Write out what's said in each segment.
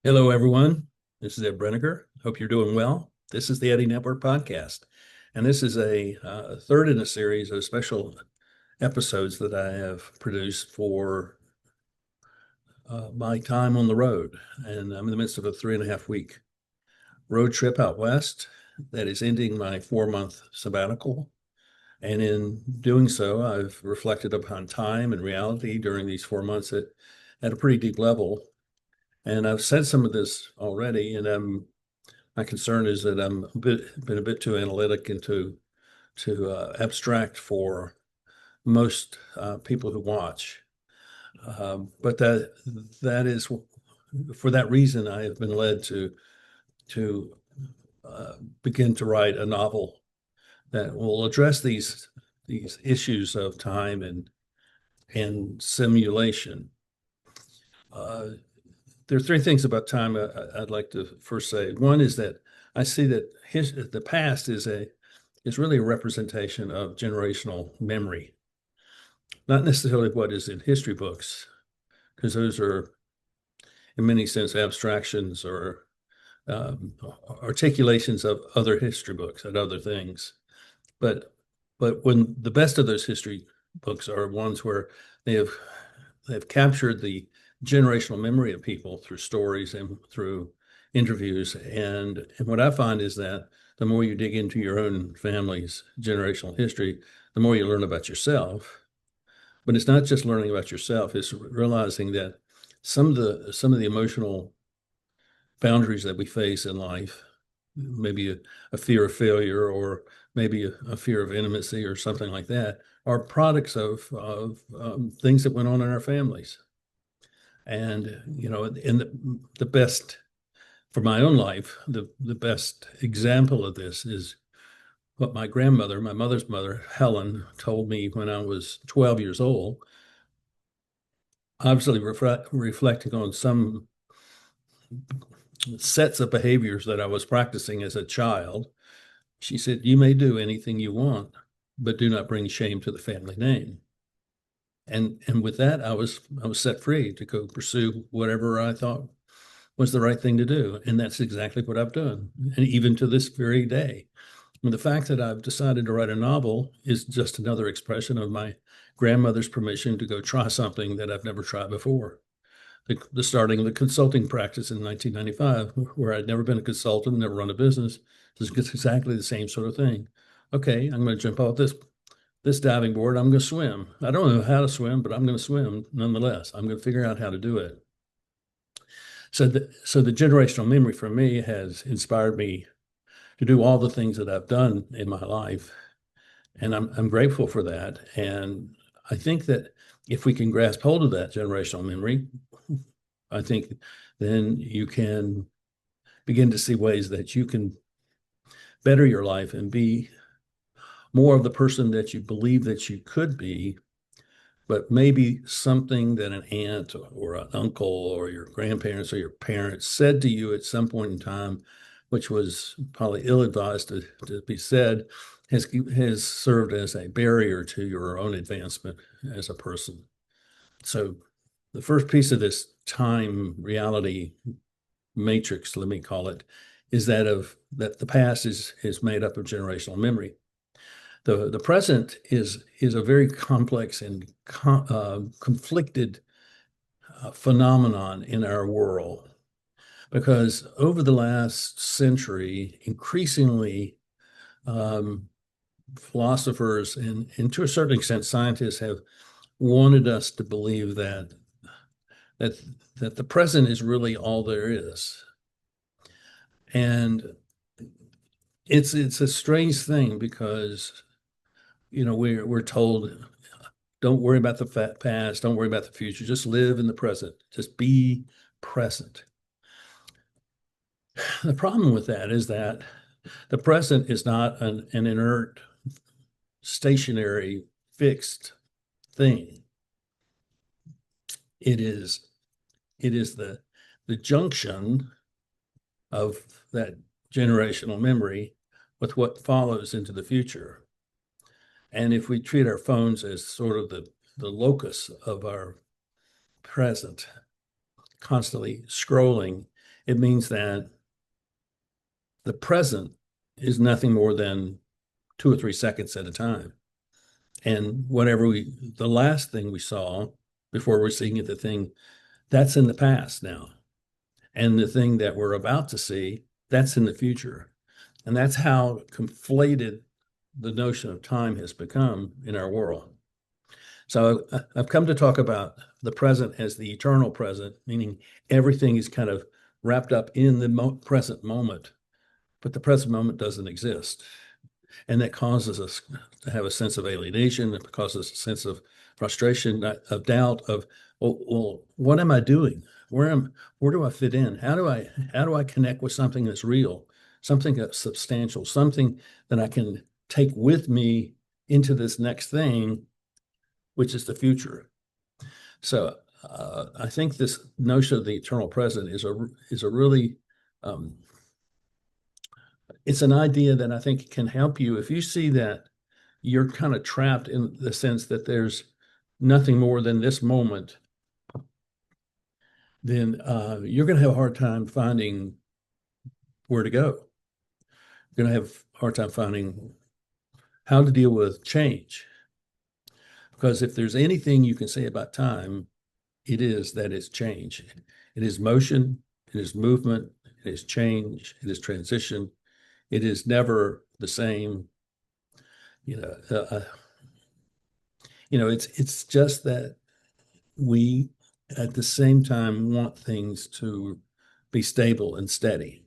Hello, everyone. This is Ed Brenegar. Hope you're doing well. This is the Eddie Network Podcast, and this is a third in a series of special episodes that I have produced for my time on the road. And I'm in the midst of a 3.5 week road trip out west that is ending my 4 month sabbatical. And in doing so, I've reflected upon time and reality during these 4 months at a pretty deep level. And I've said some of this already, and my concern is that been a bit too analytic and too abstract for most people who watch. But that is for that reason I have been led to begin to write a novel that will address these issues of time and simulation. Uh, there are three things about time I'd like to first say. One is that I see that the past is really a representation of generational memory, not necessarily what is in history books, because those are in many sense abstractions or um, articulations of other history books and other things. But when the best of those history books are ones where they have they've captured the generational memory of people through stories and through interviews. And what I find is that the more you dig into your own family's generational history, the more you learn about yourself. But it's not just learning about yourself, it's realizing that some of the emotional boundaries that we face in life, maybe a fear of failure or maybe a fear of intimacy or something like that, are products of things that went on in our families. And, in the best for my own life, the best example of this is what my grandmother, my mother's mother, Helen, told me when I was 12 years old, obviously reflecting on some sets of behaviors that I was practicing as a child. She said, "You may do anything you want, but do not bring shame to the family name." And with that, I was set free to go pursue whatever I thought was the right thing to do. And that's exactly what I've done. And even to this very day. And the fact that I've decided to write a novel is just another expression of my grandmother's permission to go try something that I've never tried before. The starting of the consulting practice in 1995, where I'd never been a consultant, never run a business, is exactly the same sort of thing. Okay, I'm going to jump off this diving board. I'm going to swim. I don't know how to swim, but I'm going to swim nonetheless. I'm going to figure out how to do it. So the generational memory for me has inspired me to do all the things that I've done in my life, and I'm grateful for that. And I think that if we can grasp hold of that generational memory, I think then you can begin to see ways that you can better your life and be more of the person that you believe that you could be, but maybe something that an aunt or an uncle or your grandparents or your parents said to you at some point in time, which was probably ill-advised to be said, has served as a barrier to your own advancement as a person. So the first piece of this time reality matrix, let me call it, is that the past is made up of generational memory. The present is a very complex and conflicted phenomenon in our world because over the last century, increasingly um, philosophers and to a certain extent scientists have wanted us to believe that that the present is really all there is. And it's a strange thing because we're told don't worry about the past, don't worry about the future, just live in the present, just be present. The problem with that is that the present is not an inert, stationary, fixed thing. It is the junction of that generational memory with what follows into the future. And if we treat our phones as sort of the locus of our present, constantly scrolling It means that the present is nothing more than 2 or 3 seconds at a time. And the last thing we saw before we're seeing the thing, that's in the past now. And the thing that we're about to see, that's in the future. And that's how conflated the notion of time has become in our world. So I've come to talk about the present as the eternal present, meaning everything is kind of wrapped up in the present moment, but the present moment doesn't exist. And that causes us to have a sense of alienation. It causes a sense of frustration, of doubt, of, well, what am I doing? Where do I fit in? How do I connect with something that's real, something that's substantial, something that I can take with me into this next thing, which is the future. So I think this notion of the eternal present is a really it's an idea that I think can help you if you see that you're kind of trapped in the sense that there's nothing more than this moment. Then you're going to have a hard time finding where to go. You're going to have a hard time finding how to deal with change. Because if there's anything you can say about time, it is that it's change. It is motion, it is movement, it is change, it is transition. It is never the same. You know, it's just that we at the same time want things to be stable and steady.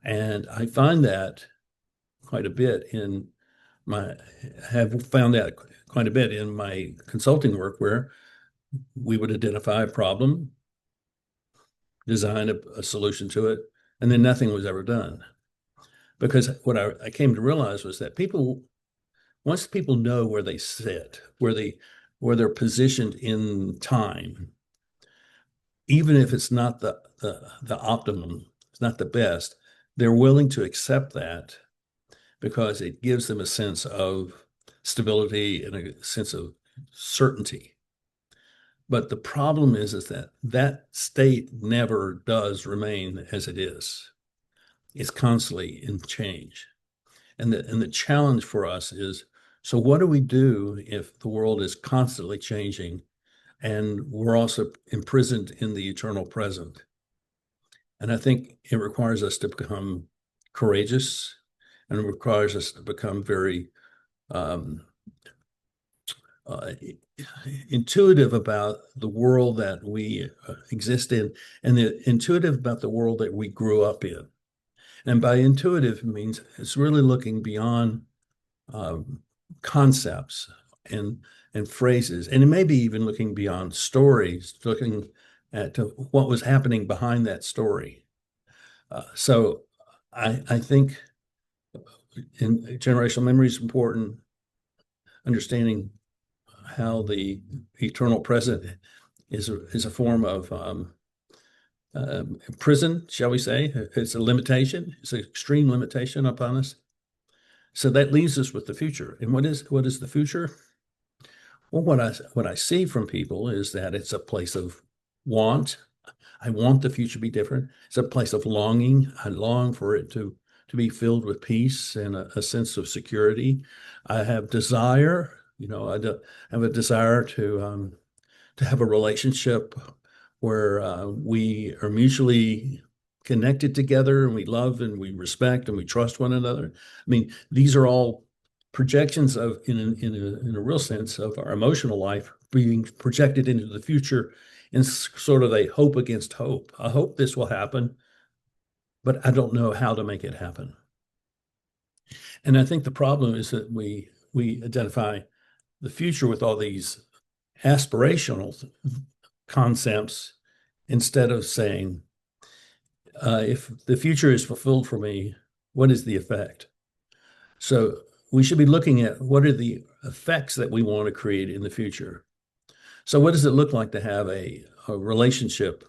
And I find that quite a bit in my have found that quite a bit in my consulting work where we would identify a problem, design a solution to it, and then nothing was ever done. Because what I came to realize was that once people know where they sit, where they're positioned in time, even if it's not the optimum, it's not the best, they're willing to accept that because it gives them a sense of stability and a sense of certainty. But the problem is that that state never does remain as it is. It's constantly in change. And the challenge for us is, so what do we do if the world is constantly changing and we're also imprisoned in the eternal present? And I think it requires us to become courageous, and it requires us to become very um, uh, intuitive about the world that we exist in, and intuitive about the world that we grew up in. And by intuitive, it means it's really looking beyond um, concepts and phrases, and it may be even looking beyond stories, looking at what was happening behind that story. So I think in generational memory is important, understanding how the eternal present is a form of prison, shall we say. It's a limitation. It's an extreme limitation upon us. So that leaves us with the future. And what is the future? Well, what I see from people is that it's a place of want. I want the future to be different. It's a place of longing. I long for it to be filled with peace and a sense of security. I have desire. I have a desire to have a relationship where we are mutually connected together and we love and we respect and we trust one another. I mean, these are all projections of, in a real sense, of our emotional life being projected into the future in sort of a hope against hope. I hope this will happen, but I don't know how to make it happen. And I think the problem is that we identify the future with all these aspirational concepts instead of saying, if the future is fulfilled for me, what is the effect? So we should be looking at what are the effects that we want to create in the future. So what does it look like to have a relationship,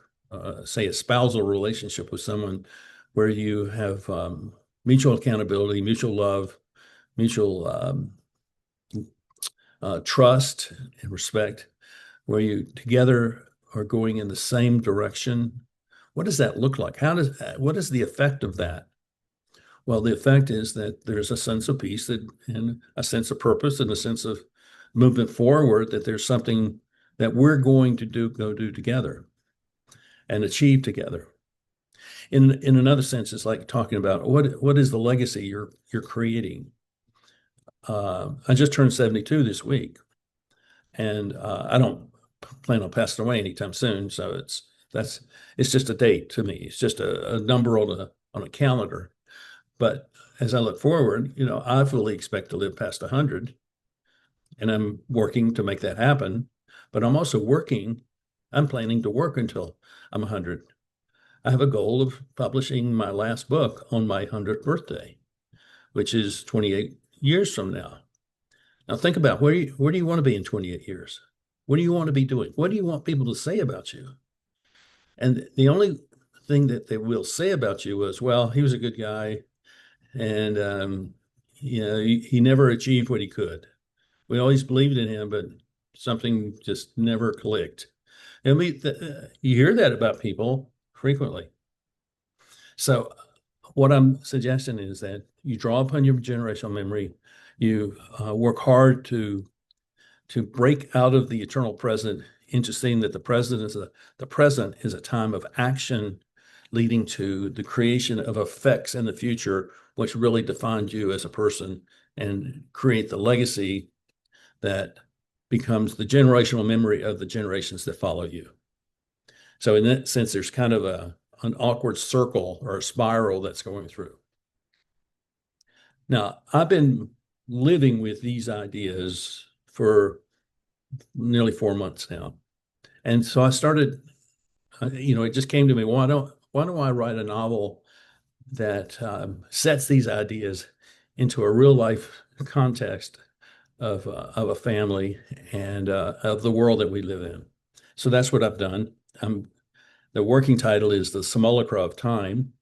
say a spousal relationship with someone where you have mutual accountability, mutual love, mutual trust and respect, where you together are going in the same direction, what does that look like? What is the effect of that? Well, the effect is that there's a sense of peace and a sense of purpose and a sense of movement forward, that there's something that we're going to go do together and achieve together. In another sense, it's like talking about what is the legacy you're creating. I just turned 72 this week, and I don't plan on passing away anytime soon. So it's just a date to me. It's just a number on a calendar. But as I look forward, I fully expect to live past 100, and I'm working to make that happen. But I'm planning to work until I'm 100. I have a goal of publishing my last book on my 100th birthday, which is 28 years from now. Now think about where do you want to be in 28 years? What do you want to be doing? What do you want people to say about you? And the only thing that they will say about you is, well, he was a good guy, and he never achieved what he could. We always believed in him, but something just never clicked. And you hear that about people frequently. So what I'm suggesting is that you draw upon your generational memory. You work hard to break out of the eternal present into seeing that the present is a time of action leading to the creation of effects in the future, which really defines you as a person and create the legacy that becomes the generational memory of the generations that follow you. So in that sense, there's kind of an awkward circle or a spiral that's going through. Now, I've been living with these ideas for nearly 4 months now. And so I started, it just came to me, why don't I write a novel that sets these ideas into a real life context of a family and of the world that we live in. So that's what I've done. The working title is The Simulacra of Time,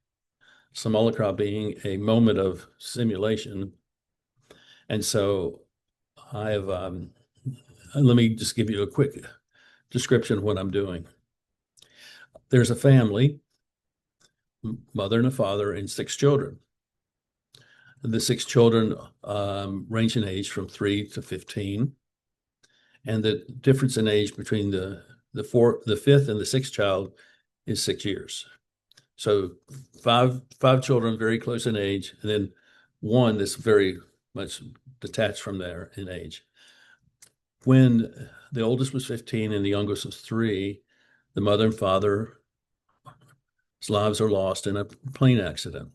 simulacra being a moment of simulation. And so I have, let me just give you a quick description of what I'm doing. There's a family, mother and a father, and 6 children. The 6 children range in age from 3 to 15. And the difference in age between the 5th and the 6th child is 6 years. So five children very close in age, and then one that's very much detached from there in age. When the oldest was 15 and the youngest was 3, the mother and father's lives are lost in a plane accident.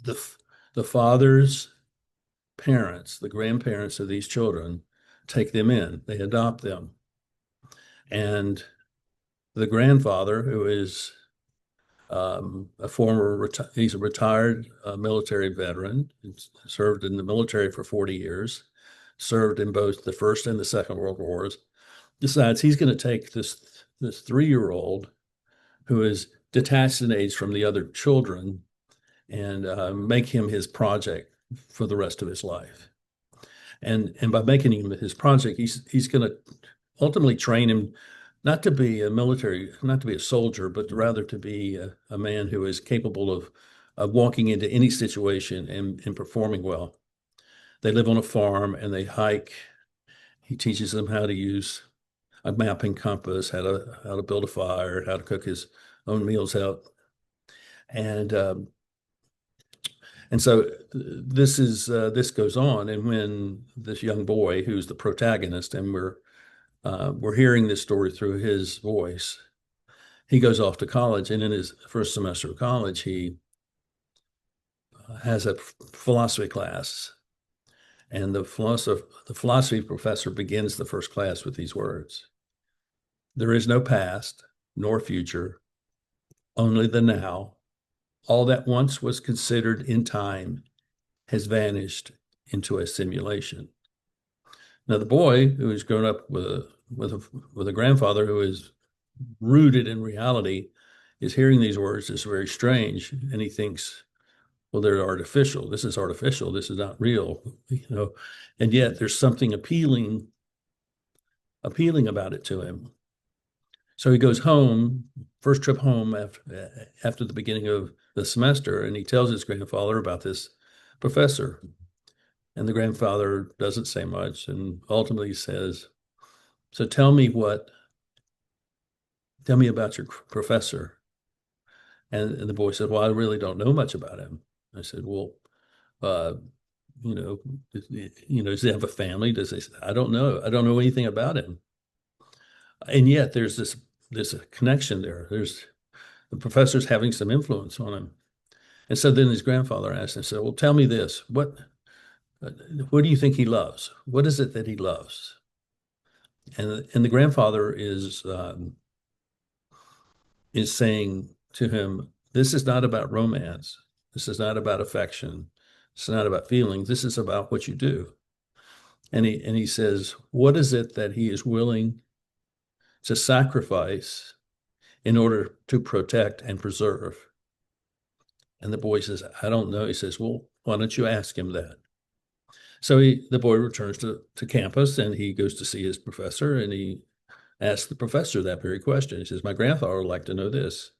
The father's parents, the grandparents of these children, take them in. They adopt them. And the grandfather, who is he's a retired military veteran, served in the military for 40 years, served in both the First and the Second World Wars, decides he's going to take this 3-year-old who is detached in age from the other children and make him his project for the rest of his life. And by making him his project, he's going to ultimately train him not to be a soldier, but rather to be a man who is capable of walking into any situation and performing well. They live on a farm and they hike. He teaches them how to use a mapping compass, how to build a fire, how to cook his own meals out. And so this goes on. And when this young boy, who's the protagonist, and we're hearing this story through his voice, he goes off to college, and in his first semester of college, he has a philosophy class, and the philosophy professor begins the first class with these words: "There is no past nor future, only the now. All that once was considered in time has vanished into a simulation." Now, the boy who has grown up with a grandfather who is rooted in reality is hearing these words. It's very strange, and he thinks, well, they're artificial. This is artificial. This is not real, and yet there's something appealing about it to him. So he goes home first trip home after the beginning of the semester, and he tells his grandfather about this professor. And the grandfather doesn't say much and ultimately says, "So tell me about your professor." And the boy said, "Well, I really don't know much about him." I said, "Well, uh, you know, does he have a family? Does he?" "I don't know. I don't know anything about him." And yet there's this connection there. There's the professor's having some influence on him. And so then his grandfather asked him, said, "Well, tell me this. What do you think he loves? What is it that he loves?" And the grandfather is saying to him, "This is not about romance. This is not about affection. It's not about feelings. This is about what you do." And he says, "What is it that he is willing to sacrifice in order to protect and preserve?" And the boy says, "I don't know." He says, "Well, why don't you ask him that?" So the boy returns to campus and he goes to see his professor and he asks the professor that very question. He says, "My grandfather would like to know this."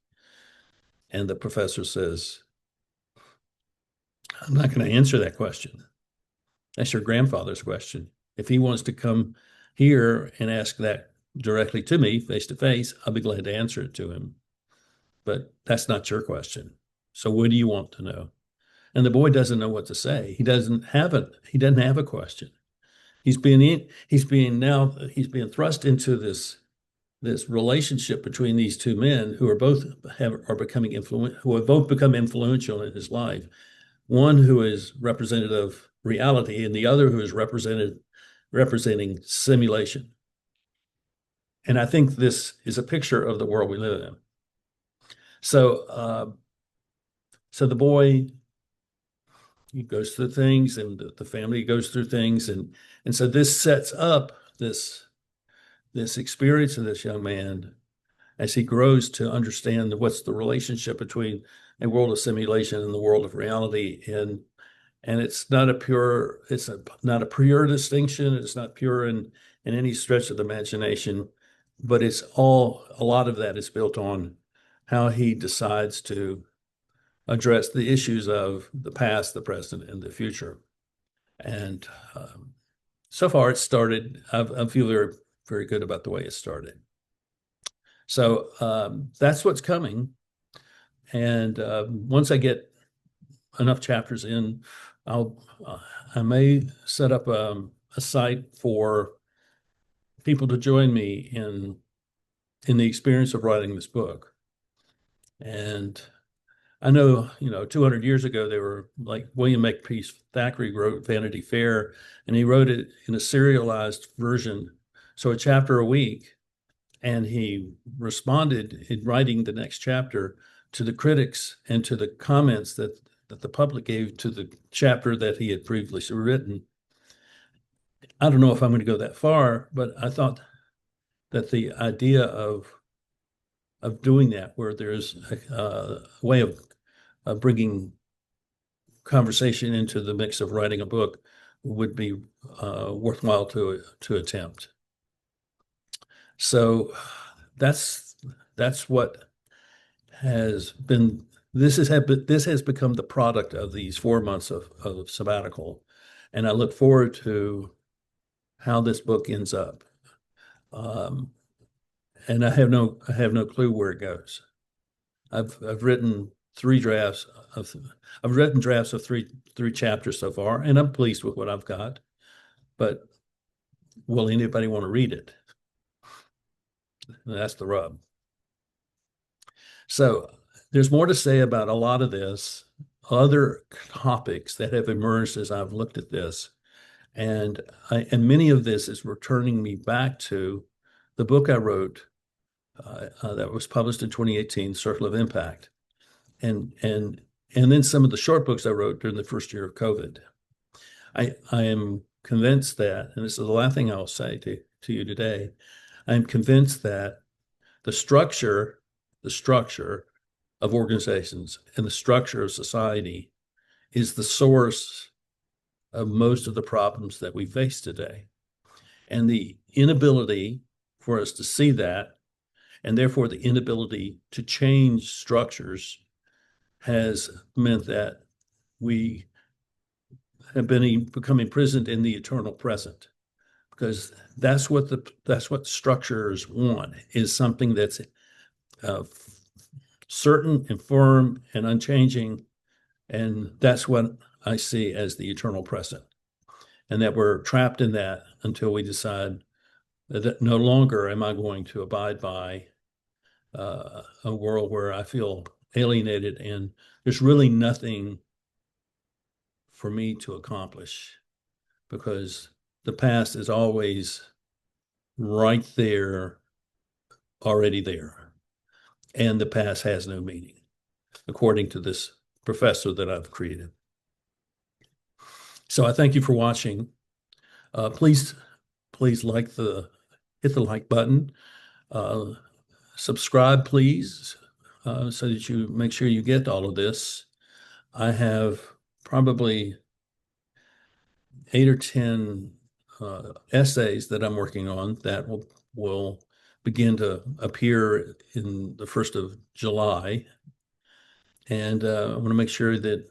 And the professor says, "I'm not going to answer that question. That's your grandfather's question. If he wants to come here and ask that directly to me, face to face, I'll be glad to answer it to him. But that's not your question. So what do you want to know?" And the boy doesn't know what to say. He doesn't have a question. He's being thrust into this relationship between these two men who are becoming who have both become influential in his life. One who is representative of reality, and the other who is representing simulation. And I think this is a picture of the world we live in. So the boy, he goes through things, and the family goes through things, and so this sets up this experience of this young man as he grows to understand what's the relationship between a world of simulation and the world of reality. And it's not a pure distinction. It's not pure in any stretch of the imagination, but a lot of that is built on how he decides to address the issues of the past, the present, and the future. And so far, I feel very, very good about the way it started. So that's what's coming. And once I get enough chapters in, I may set up a site for people to join me in the experience of writing this book. And I know, 200 years ago, they were like William Makepeace Thackeray wrote Vanity Fair, and he wrote it in a serialized version, so a chapter a week. And he responded in writing the next chapter to the critics and to the comments that the public gave to the chapter that he had previously written. I don't know if I'm going to go that far, but I thought that the idea of doing that, where there's a way of bringing conversation into the mix of writing a book, would be worthwhile to attempt. So that's what has been. This has become the product of these 4 months of sabbatical, and I look forward to how this book ends up. And I have no clue where it goes. I've written drafts of three chapters so far, and I'm pleased with what I've got. But will anybody want to read it? And that's the rub. So there's more to say about a lot of this, other topics that have emerged as I've looked at this. And many of this is returning me back to the book I wrote that was published in 2018, Circle of Impact. And then some of the short books I wrote during the first year of COVID. I am convinced that, and this is the last thing I'll say to you today, I'm convinced that the structure of organizations and the structure of society is the source of most of the problems that we face today. And the inability for us to see that And therefore, the inability to change structures has meant that we have been become imprisoned in the eternal present, because that's what structures want, is something that's uh, certain and firm and unchanging. And that's what I see as the eternal present. And that we're trapped in that until we decide that no longer am I going to abide by a world where I feel alienated and there's really nothing for me to accomplish, because the past is always right there, already there. And the past has no meaning, according to this professor that I've created. So I thank you for watching. Please hit the like button. Uh, Subscribe, please, so that you make sure you get all of this. I have probably 8 or 10 essays that I'm working on that will begin to appear in the 1st of July. And I want to make sure that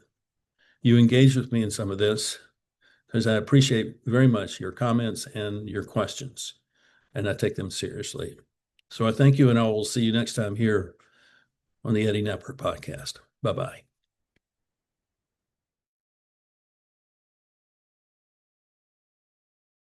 you engage with me in some of this, because I appreciate very much your comments and your questions, and I take them seriously. So I thank you, and I will see you next time here on the Eddie Network podcast. Bye-bye.